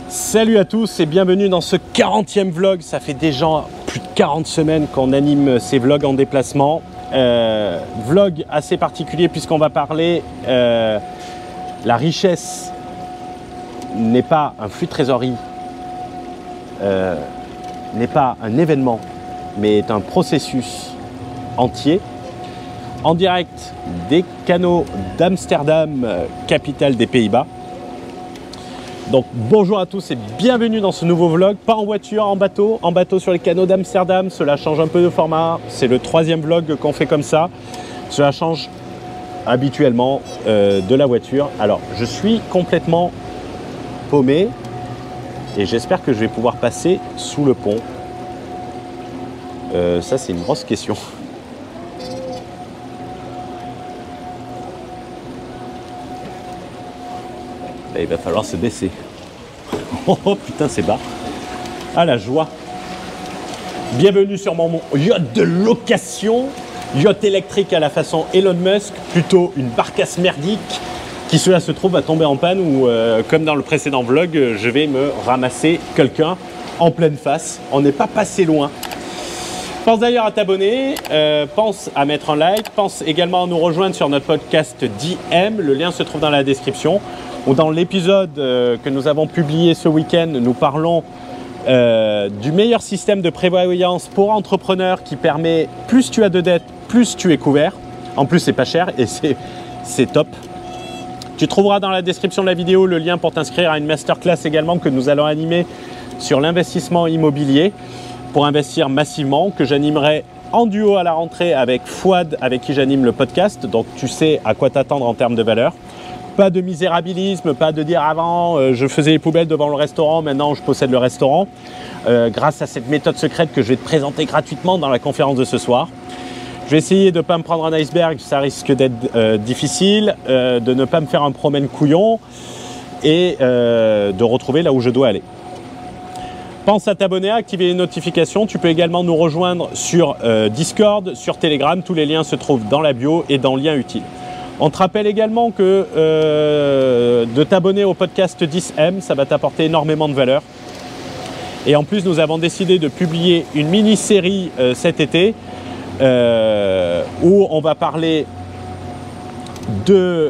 Salut à tous et bienvenue dans ce 40e vlog. Ça fait déjà plus de 40 semaines qu'on anime ces vlogs en déplacement. Vlog assez particulier puisqu'on va parler la richesse n'est pas un flux de trésorerie, n'est pas un événement, mais est un processus entier. En direct des canaux d'Amsterdam, capitale des Pays-Bas. Donc bonjour à tous et bienvenue dans ce nouveau vlog, pas en voiture, en bateau sur les canaux d'Amsterdam. Cela change un peu de format, c'est le 3e vlog qu'on fait comme ça. Cela change habituellement de la voiture. Alors je suis complètement paumé et j'espère que je vais pouvoir passer sous le pont. Ça c'est une grosse question. Il va falloir se baisser. Oh putain, c'est bas. Ah la joie. Bienvenue sur mon yacht de location. Yacht électrique à la façon Elon Musk. Plutôt une barcasse merdique qui cela se trouve va tomber en panne ou comme dans le précédent vlog, je vais me ramasser quelqu'un en pleine face. On n'est pas passé loin. Pense d'ailleurs à t'abonner, pense à mettre un like, pense également à nous rejoindre sur notre podcast DM. Le lien se trouve dans la description. Dans l'épisode que nous avons publié ce week-end, nous parlons du meilleur système de prévoyance pour entrepreneurs qui permet, plus tu as de dettes, plus tu es couvert. En plus, c'est pas cher et c'est top. Tu trouveras dans la description de la vidéo le lien pour t'inscrire à une masterclass également que nous allons animer sur l'investissement immobilier pour investir massivement, que j'animerai en duo à la rentrée avec Fouad, avec qui j'anime le podcast. Donc tu sais à quoi t'attendre en termes de valeur. Pas de misérabilisme, pas de dire avant je faisais les poubelles devant le restaurant, maintenant je possède le restaurant. Grâce à cette méthode secrète que je vais te présenter gratuitement dans la conférence de ce soir. Je vais essayer de ne pas me prendre un iceberg, ça risque d'être difficile, de ne pas me faire un promène couillon et de retrouver là où je dois aller. Pense à t'abonner, à activer les notifications. Tu peux également nous rejoindre sur Discord, sur Telegram. Tous les liens se trouvent dans la bio et dans le lien utile. On te rappelle également que de t'abonner au podcast 10M, ça va t'apporter énormément de valeur. Et en plus, nous avons décidé de publier une mini-série cet été où on va parler du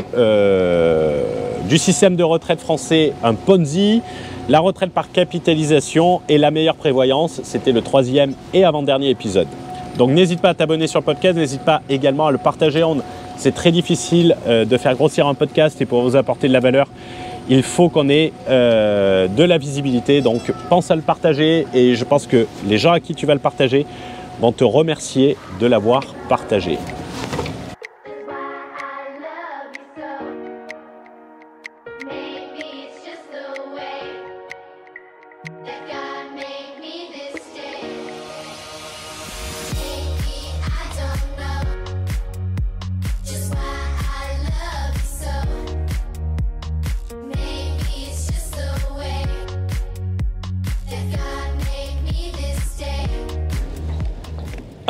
système de retraite français, un Ponzi, la retraite par capitalisation et la meilleure prévoyance. C'était le 3e et avant-dernier épisode. Donc n'hésite pas à t'abonner sur le podcast, n'hésite pas également à le partager. C'est très difficile de faire grossir un podcast et pour vous apporter de la valeur, il faut qu'on ait de la visibilité. Donc pense à le partager et je pense que les gens à qui tu vas le partager vont te remercier de l'avoir partagé.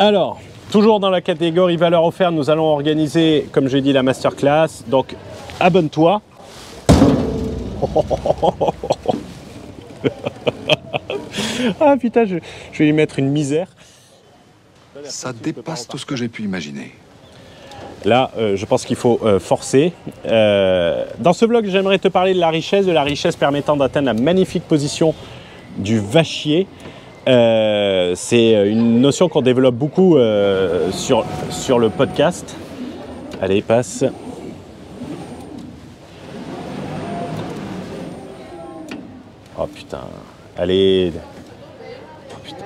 Alors, toujours dans la catégorie valeur offerte, nous allons organiser, comme j'ai dit, la masterclass. Donc, abonne-toi. Ah putain, je vais lui mettre une misère. Ça dépasse tout ce que j'ai pu imaginer. Là, je pense qu'il faut forcer. Dans ce vlog, j'aimerais te parler de la richesse permettant d'atteindre la magnifique position du vachier. C'est une notion qu'on développe beaucoup sur le podcast. Allez, passe. Oh putain. Allez. Oh putain.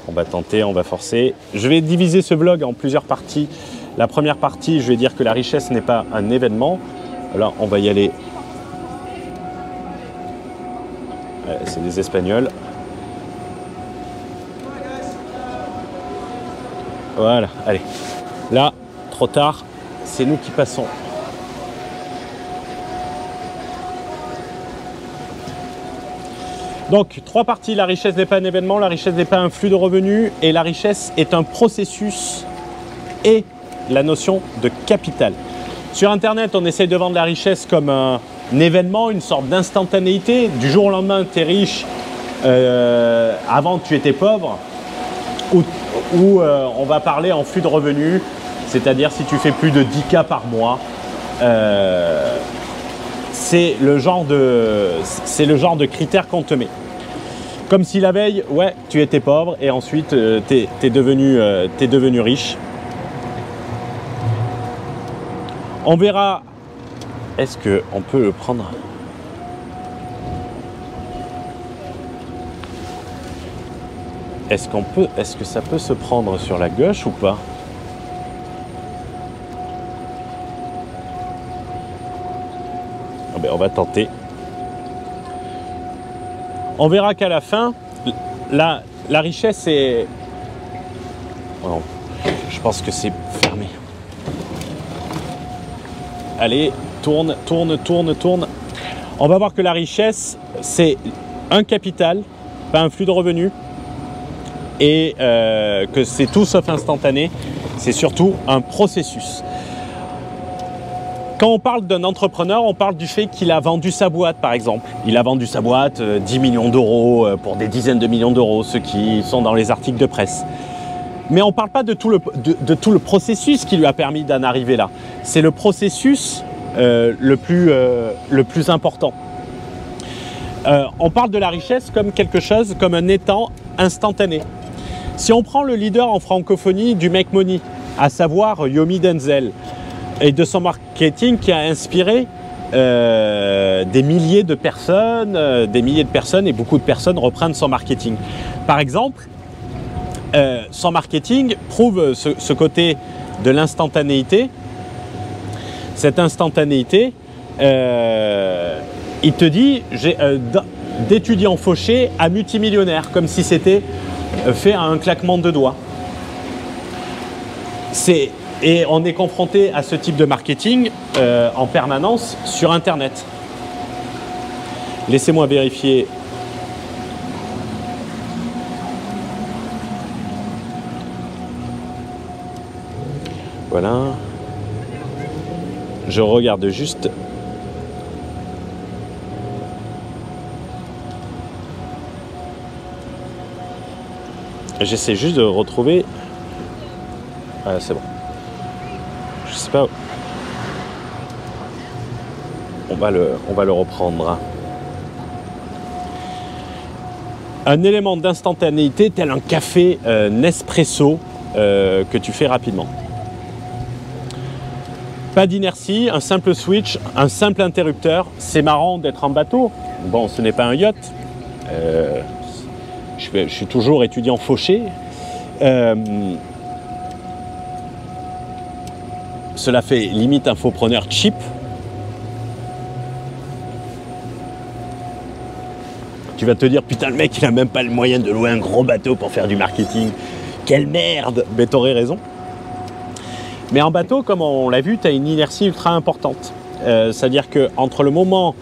On va tenter, on va forcer. Je vais diviser ce vlog en plusieurs parties. La première partie, je vais dire que la richesse n'est pas un événement. Alors, on va y aller. C'est des Espagnols. Voilà, allez. Là, trop tard, c'est nous qui passons. Donc, 3 parties. La richesse n'est pas un événement, la richesse n'est pas un flux de revenus et la richesse est un processus et la notion de capital. Sur Internet, on essaye de vendre la richesse comme un événement, une sorte d'instantanéité. Du jour au lendemain, tu es riche. Avant, tu étais pauvre. Ou on va parler en flux de revenus, c'est-à-dire si tu fais plus de 10K par mois. C'est le genre de critères qu'on te met. Comme si la veille, ouais, tu étais pauvre et ensuite t'es devenu riche. On verra. Est-ce qu'on peut le prendre? Est-ce que ça peut se prendre sur la gauche ou pas? Ah ben, on va tenter. On verra qu'à la fin, la richesse est... Oh non, je pense que c'est fermé. Allez, tourne. On va voir que la richesse, c'est un capital, pas un flux de revenus. Et que c'est tout sauf instantané, c'est surtout un processus. Quand on parle d'un entrepreneur, on parle du fait qu'il a vendu sa boîte, par exemple. Il a vendu sa boîte 10 millions d'euros pour des dizaines de millions d'euros, ceux qui sont dans les articles de presse. Mais on ne parle pas de tout le processus qui lui a permis d'en arriver là. C'est le processus le plus important. On parle de la richesse comme quelque chose, comme un étang instantané. Si on prend le leader en francophonie du Make Money, à savoir Yomi Denzel, et de son marketing qui a inspiré des milliers de personnes et beaucoup de personnes reprennent son marketing. Par exemple, son marketing prouve ce côté de l'instantanéité. Cette instantanéité, il te dit d'étudiant fauché à multimillionnaire, comme si c'était fait à un claquement de doigts. Et on est confronté à ce type de marketing en permanence sur Internet. Laissez-moi vérifier. Voilà. Je regarde juste. J'essaie juste de retrouver. Ah, c'est bon. Je sais pas. On va le reprendre. Un élément d'instantanéité tel un café Nespresso que tu fais rapidement. Pas d'inertie, un simple switch, un simple interrupteur. C'est marrant d'être en bateau. Bon, ce n'est pas un yacht. Je suis toujours étudiant fauché. Cela fait limite infopreneur cheap. Tu vas te dire, putain, le mec, il a même pas le moyen de louer un gros bateau pour faire du marketing. Quelle merde! Mais t'aurais raison. Mais en bateau, comme on l'a vu, tu as une inertie ultra importante. C'est-à-dire qu'entre le moment,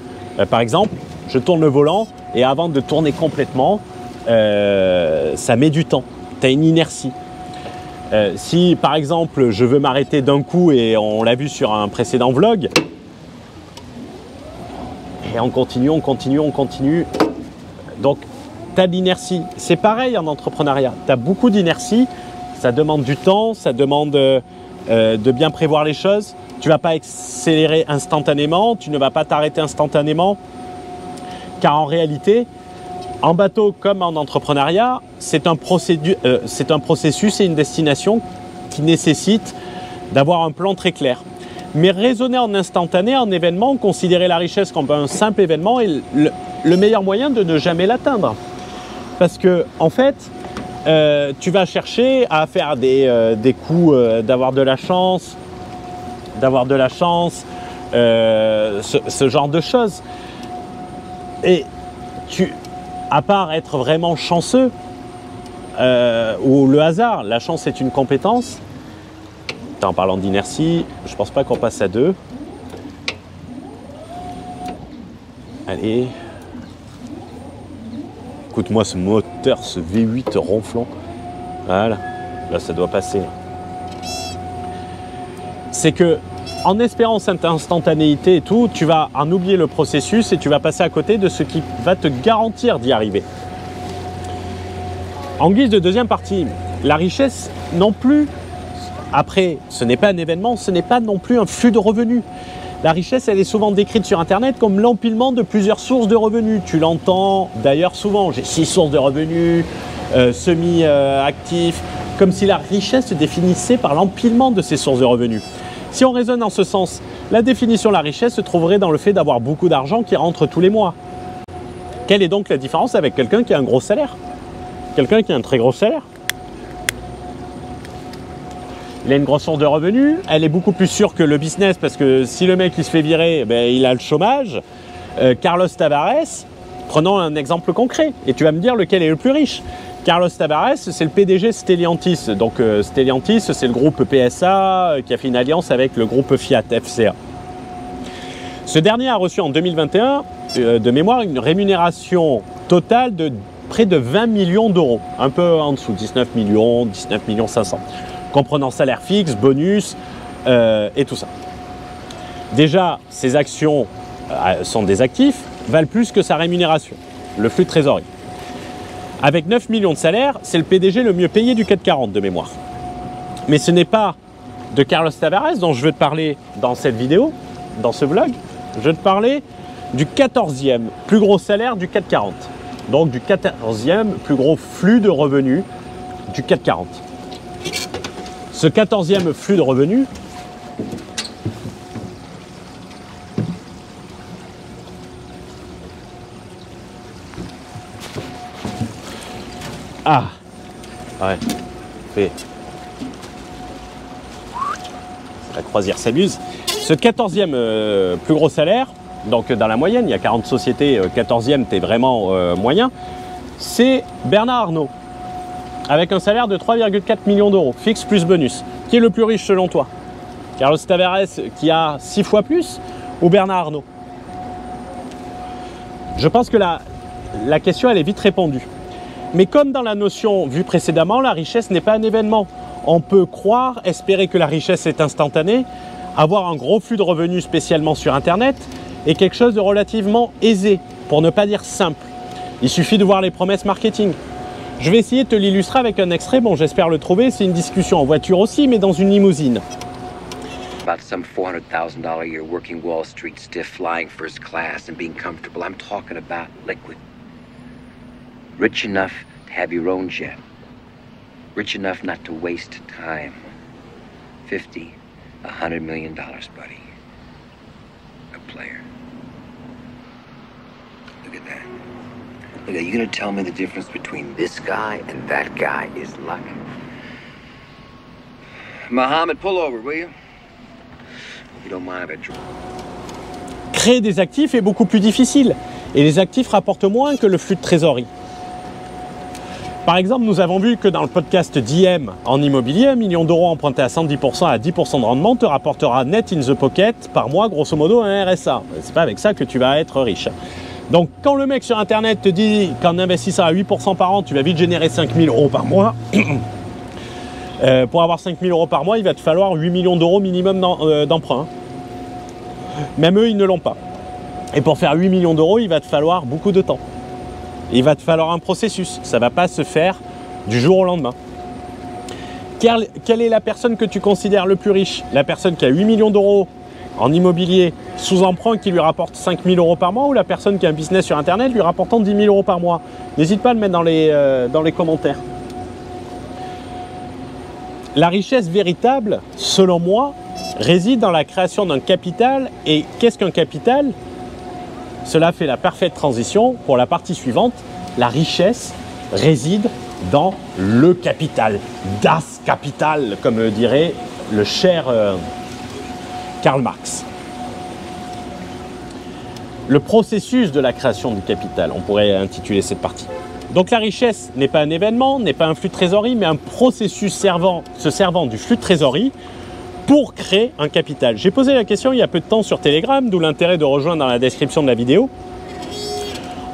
par exemple, je tourne le volant et avant de tourner complètement, ça met du temps. Tu as une inertie. Si par exemple je veux m'arrêter d'un coup, et on l'a vu sur un précédent vlog, et on continue. Donc tu as de l'inertie. C'est pareil en entrepreneuriat. Tu as beaucoup d'inertie, ça demande du temps, ça demande de bien prévoir les choses. Tu ne vas pas accélérer instantanément, tu ne vas pas t'arrêter instantanément, car en réalité, en bateau comme en entrepreneuriat, c'est un processus et une destination qui nécessite d'avoir un plan très clair. Mais raisonner en instantané, en événement, considérer la richesse comme un simple événement est le meilleur moyen de ne jamais l'atteindre. Parce que, en fait, tu vas chercher à faire des coups, d'avoir de la chance, ce genre de choses. Et à part être vraiment chanceux, ou le hasard, la chance est une compétence. En parlant d'inertie, je pense pas qu'on passe à 2. Allez. Écoute-moi ce moteur, ce V8 ronflant. Voilà. Là, ça doit passer. C'est que en espérant cette instantanéité et tout, tu vas en oublier le processus et tu vas passer à côté de ce qui va te garantir d'y arriver. En guise de deuxième partie, la richesse non plus, après, ce n'est pas un événement, ce n'est pas non plus un flux de revenus. La richesse, elle est souvent décrite sur Internet comme l'empilement de plusieurs sources de revenus. Tu l'entends d'ailleurs souvent, j'ai 6 sources de revenus, semi-actifs, comme si la richesse se définissait par l'empilement de ces sources de revenus. Si on raisonne en ce sens, la définition de la richesse se trouverait dans le fait d'avoir beaucoup d'argent qui rentre tous les mois. Quelle est donc la différence avec quelqu'un qui a un gros salaire? Quelqu'un qui a un très gros salaire, il a une grosse source de revenus, elle est beaucoup plus sûre que le business parce que si le mec il se fait virer, ben, il a le chômage. Carlos Tavares, prenons un exemple concret et tu vas me dire lequel est le plus riche. Carlos Tavares, c'est le PDG Stellantis. Donc Stellantis, c'est le groupe PSA qui a fait une alliance avec le groupe Fiat FCA. Ce dernier a reçu en 2021, de mémoire, une rémunération totale de près de 20 millions d'euros. Un peu en dessous, 19 millions 500. Comprenant salaire fixe, bonus et tout ça. Déjà, ces actions sont des actifs, valent plus que sa rémunération, le flux de trésorerie. Avec 9 millions de salaire, c'est le PDG le mieux payé du CAC 40 de mémoire. Mais ce n'est pas de Carlos Tavares dont je veux te parler dans cette vidéo, dans ce vlog. Je veux te parler du 14e plus gros salaire du CAC 40. Donc du 14e plus gros flux de revenus du CAC 40. Ce 14e flux de revenus, la croisière s'amuse. Ce 14e plus gros salaire, donc dans la moyenne, il y a 40 sociétés, 14e t'es vraiment moyen, c'est Bernard Arnault, avec un salaire de 3,4 millions d'euros, fixe plus bonus. Qui est le plus riche selon toi? Carlos Tavares qui a 6 fois plus ou Bernard Arnault? Je pense que la question elle est vite répondue. Mais comme dans la notion vue précédemment, la richesse n'est pas un événement. On peut croire, espérer que la richesse est instantanée, avoir un gros flux de revenus spécialement sur Internet est quelque chose de relativement aisé, pour ne pas dire simple. Il suffit de voir les promesses marketing. Je vais essayer de te l'illustrer avec un extrait, bon j'espère le trouver, c'est une discussion en voiture aussi, mais dans une limousine. About some $400,000 a year working Wall Street stiff, flying first class and being comfortable. I'm talking about liquid. Rich enough to have your own jet. Rich enough not to waste time. 50, $100 million, buddy. A player. Look at that. Look, are you gonna tell me the difference between this guy and that guy is luck? Mohammed, pull over, will you? If you don't mind, I bet. Créer des actifs est beaucoup plus difficile et les actifs rapportent moins que le flux de trésorerie. Par exemple, nous avons vu que dans le podcast d'IM en immobilier, 1 million d'euros empruntés à 110% à 10% de rendement te rapportera net in the pocket par mois, grosso modo, un RSA. C'est pas avec ça que tu vas être riche. Donc, quand le mec sur Internet te dit qu'en investissant à 8% par an, tu vas vite générer 5 000 euros par mois, pour avoir 5 000 euros par mois, il va te falloir 8 millions d'euros minimum d'emprunt. Même eux, ils ne l'ont pas. Et pour faire 8 millions d'euros, il va te falloir beaucoup de temps. Il va te falloir un processus. Ça ne va pas se faire du jour au lendemain. Quelle est la personne que tu considères le plus riche? La personne qui a 8 millions d'euros en immobilier sous emprunt qui lui rapporte 5 000 euros par mois ou la personne qui a un business sur Internet lui rapportant 10 000 euros par mois? N'hésite pas à le mettre dans les commentaires. La richesse véritable, selon moi, réside dans la création d'un capital. Et qu'est-ce qu'un capital? Cela fait la parfaite transition pour la partie suivante. La richesse réside dans le capital. Das Kapital, comme dirait le cher Karl Marx. Le processus de la création du capital, on pourrait intituler cette partie. Donc la richesse n'est pas un événement, n'est pas un flux de trésorerie, mais un processus se servant du flux de trésorerie pour créer un capital. J'ai posé la question il y a peu de temps sur Telegram, d'où l'intérêt de rejoindre dans la description de la vidéo.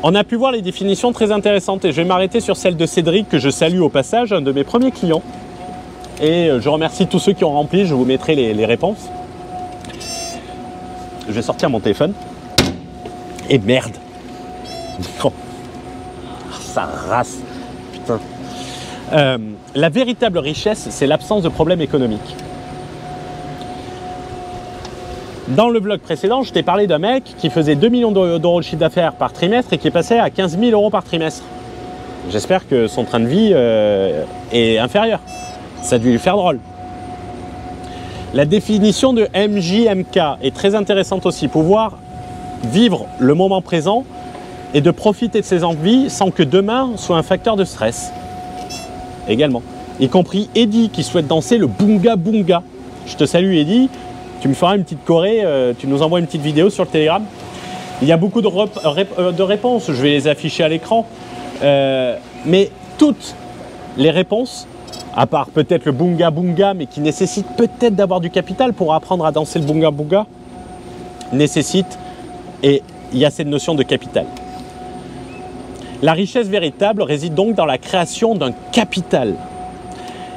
On a pu voir les définitions très intéressantes et je vais m'arrêter sur celle de Cédric, que je salue au passage, un de mes premiers clients. Et je remercie tous ceux qui ont rempli, je vous mettrai les réponses. je vais sortir mon téléphone. Et merde. Oh. Ça rase. Putain. La véritable richesse, c'est l'absence de problèmes économiques. Dans le vlog précédent, je t'ai parlé d'un mec qui faisait 2 millions d'euros de chiffre d'affaires par trimestre et qui est passé à 15 000 euros par trimestre. J'espère que son train de vie est inférieur. Ça a dû lui faire drôle. La définition de MJMK est très intéressante aussi. Pouvoir vivre le moment présent et de profiter de ses envies sans que demain soit un facteur de stress. Également. Y compris Eddie qui souhaite danser le Bunga Bunga. Je te salue Eddie. Tu me feras une petite choré, tu nous envoies une petite vidéo sur le Telegram. Il y a beaucoup de réponses, je vais les afficher à l'écran. Mais toutes les réponses, à part peut-être le Bunga Bunga, mais qui nécessite peut-être d'avoir du capital pour apprendre à danser le Bunga Bunga, nécessitent, et il y a cette notion de capital. La richesse véritable réside donc dans la création d'un capital.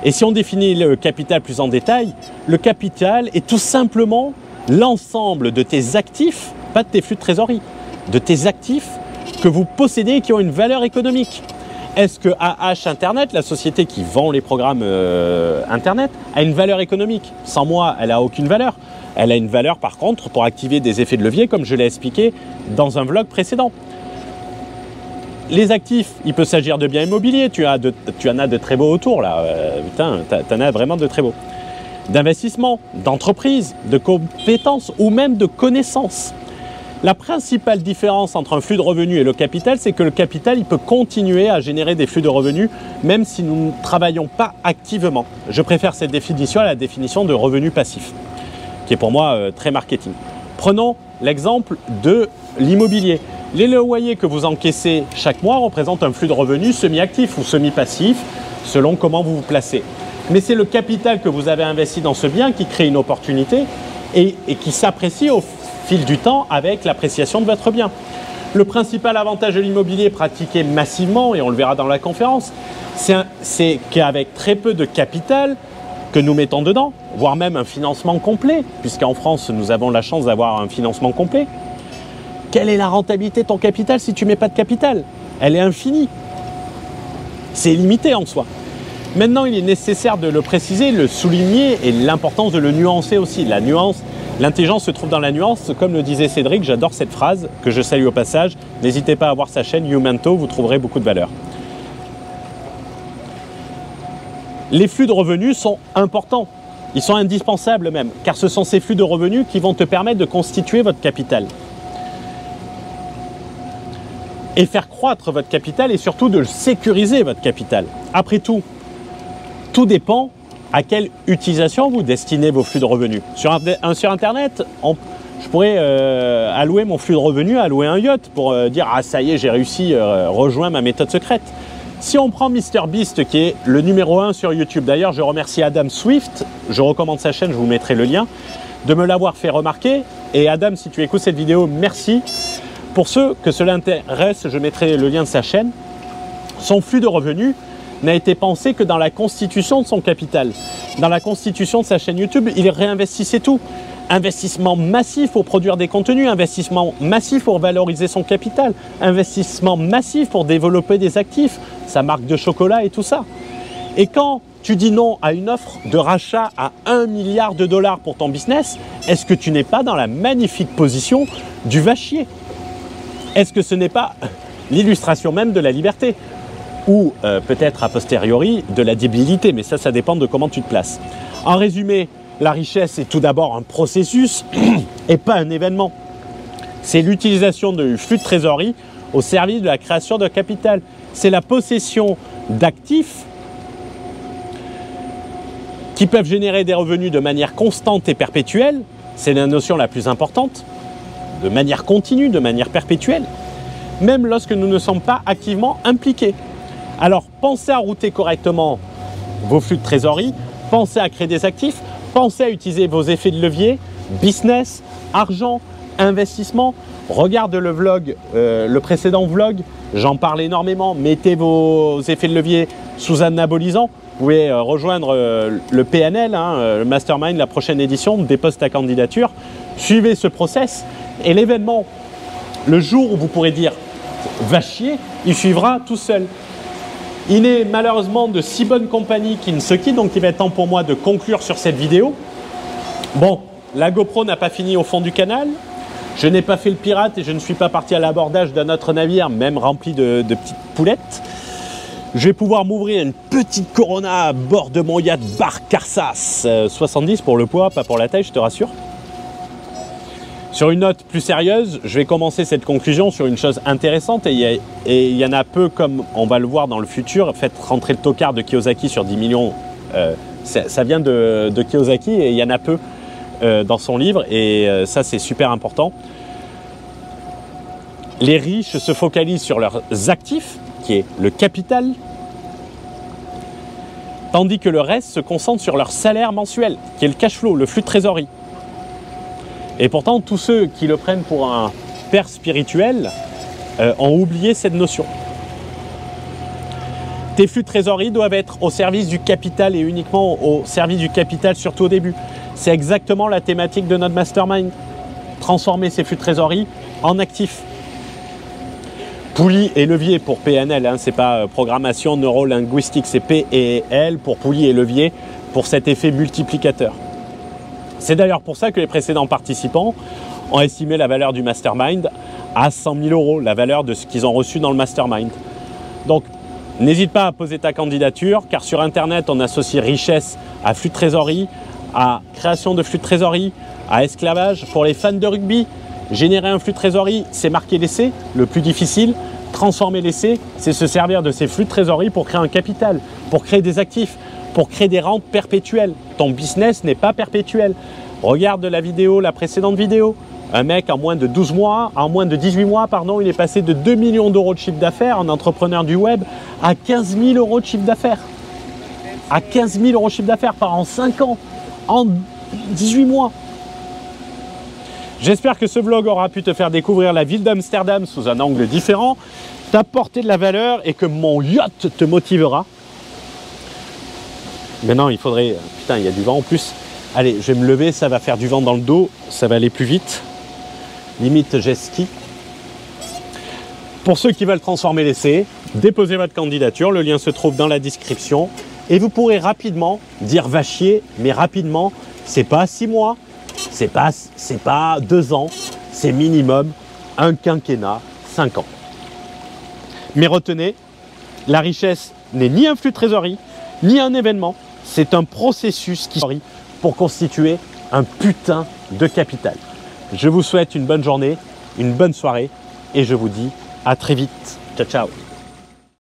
Et si on définit le capital plus en détail, le capital est tout simplement l'ensemble de tes actifs, pas de tes flux de trésorerie, de tes actifs que vous possédez et qui ont une valeur économique. Est-ce que AH Internet, la société qui vend les programmes Internet, a une valeur économique? Sans moi, elle n'a aucune valeur. Elle a une valeur par contre pour activer des effets de levier, comme je l'ai expliqué dans un vlog précédent. Les actifs, il peut s'agir de biens immobiliers, tu en as de très beaux autour là, putain, tu en as vraiment de très beaux. D'investissement, d'entreprise, de compétences ou même de connaissances. La principale différence entre un flux de revenus et le capital, c'est que le capital, il peut continuer à générer des flux de revenus même si nous ne travaillons pas activement. Je préfère cette définition à la définition de revenu passif, qui est pour moi très marketing. Prenons l'exemple de l'immobilier. Les loyers que vous encaissez chaque mois représentent un flux de revenus semi-actif ou semi-passif, selon comment vous vous placez. Mais c'est le capital que vous avez investi dans ce bien qui crée une opportunité et qui s'apprécie au fil du temps avec l'appréciation de votre bien. Le principal avantage de l'immobilier pratiqué massivement, et on le verra dans la conférence, c'est qu'avec très peu de capital que nous mettons dedans, voire même un financement complet, puisqu'en France, nous avons la chance d'avoir un financement complet. Quelle est la rentabilité de ton capital si tu ne mets pas de capital? Elle est infinie. C'est limité en soi. Maintenant, il est nécessaire de le préciser, le souligner et l'importance de le nuancer aussi. La nuance, l'intelligence se trouve dans la nuance. Comme le disait Cédric, j'adore cette phrase que je salue au passage. N'hésitez pas à voir sa chaîne Youmento, vous trouverez beaucoup de valeur. Les flux de revenus sont importants. Ils sont indispensables même, car ce sont ces flux de revenus qui vont te permettre de constituer votre capital. Et faire croître votre capital et surtout de sécuriser votre capital. Après tout dépend à quelle utilisation vous destinez vos flux de revenus. Sur Internet, je pourrais allouer mon flux de revenus, allouer un yacht pour dire « Ah ça y est, j'ai réussi, rejoins ma méthode secrète ». Si on prend MrBeast qui est le numéro 1 sur YouTube, d'ailleurs je remercie Adam Swift, je recommande sa chaîne, je vous mettrai le lien, de me l'avoir fait remarquer. Et Adam, si tu écoutes cette vidéo, merci. Pour ceux que cela intéresse, je mettrai le lien de sa chaîne. Son flux de revenus n'a été pensé que dans la constitution de son capital. Dans la constitution de sa chaîne YouTube, il réinvestissait tout. Investissement massif pour produire des contenus, investissement massif pour valoriser son capital, investissement massif pour développer des actifs, sa marque de chocolat et tout ça. Et quand tu dis non à une offre de rachat à 1 milliard de dollars pour ton business, est-ce que tu n'es pas dans la magnifique position du va-chier? Est-ce que ce n'est pas l'illustration même de la liberté? Ou peut-être a posteriori de la débilité, mais ça dépend de comment tu te places. En résumé, la richesse est tout d'abord un processus et pas un événement. C'est l'utilisation du flux de trésorerie au service de la création de capital. C'est la possession d'actifs qui peuvent générer des revenus de manière constante et perpétuelle. C'est la notion la plus importante. De manière continue, de manière perpétuelle, même lorsque nous ne sommes pas activement impliqués. Alors, pensez à router correctement vos flux de trésorerie, pensez à créer des actifs, pensez à utiliser vos effets de levier, business, argent, investissement. Regarde le vlog, le précédent vlog, j'en parle énormément. Mettez vos effets de levier sous anabolisant. Vous pouvez rejoindre le PNL, le Mastermind, la prochaine édition, dépose ta candidature. Suivez ce process et l'événement, le jour où vous pourrez dire va chier, il suivra tout seul. Il est malheureusement de si bonne compagnie qu'il ne se quitte, donc il va être temps pour moi de conclure sur cette vidéo. Bon, la GoPro n'a pas fini au fond du canal. Je n'ai pas fait le pirate et je ne suis pas parti à l'abordage d'un autre navire, même rempli de petites poulettes. Je vais pouvoir m'ouvrir une petite Corona à bord de mon yacht Barcarsas 70 pour le poids, pas pour la taille, je te rassure. Sur une note plus sérieuse, je vais commencer cette conclusion sur une chose intéressante et il y en a peu, comme on va le voir dans le futur. Faites rentrer le tocard de Kiyosaki sur 10 millions, ça vient de Kiyosaki et il y en a peu dans son livre et ça c'est super important. Les riches se focalisent sur leurs actifs, qui est le capital, tandis que le reste se concentre sur leur salaire mensuel, qui est le cash flow, le flux de trésorerie. Et pourtant, tous ceux qui le prennent pour un père spirituel ont oublié cette notion. Tes flux de trésorerie doivent être au service du capital et uniquement au service du capital, surtout au début. C'est exactement la thématique de notre mastermind. Transformer ces flux de trésorerie en actifs. Poulie et levier pour PNL, hein, c'est pas programmation neuro-linguistique, c'est P et L pour poulie et levier pour cet effet multiplicateur. C'est d'ailleurs pour ça que les précédents participants ont estimé la valeur du mastermind à 100 000 €, la valeur de ce qu'ils ont reçu dans le mastermind. Donc, n'hésite pas à poser ta candidature, car sur Internet, on associe richesse à flux de trésorerie, à création de flux de trésorerie, à esclavage. Pour les fans de rugby, générer un flux de trésorerie, c'est marquer l'essai, le plus difficile. Transformer l'essai, c'est se servir de ces flux de trésorerie pour créer un capital, pour créer des actifs, pour créer des rentes perpétuelles. Ton business n'est pas perpétuel. Regarde la vidéo, la précédente vidéo. Un mec en moins de 18 mois, il est passé de 2 millions d'euros de chiffre d'affaires en entrepreneur du web à 15 000 € de chiffre d'affaires. À 15 000 € de chiffre d'affaires par an, 5 ans, en 18 mois. J'espère que ce vlog aura pu te faire découvrir la ville d'Amsterdam sous un angle différent, t'apporter de la valeur et que mon yacht te motivera. Maintenant, il faudrait... Putain, il y a du vent en plus. Allez, je vais me lever, ça va faire du vent dans le dos, ça va aller plus vite. Limite jet ski. Pour ceux qui veulent transformer l'essai, déposez votre candidature, le lien se trouve dans la description. Et vous pourrez rapidement dire va chier, mais rapidement, c'est pas 6 mois, c'est pas 2 ans, c'est minimum un quinquennat, 5 ans. Mais retenez, la richesse n'est ni un flux de trésorerie, ni un événement, c'est un processus qui pour constituer un putain de capital. Je vous souhaite une bonne journée, une bonne soirée et je vous dis à très vite. Ciao, ciao.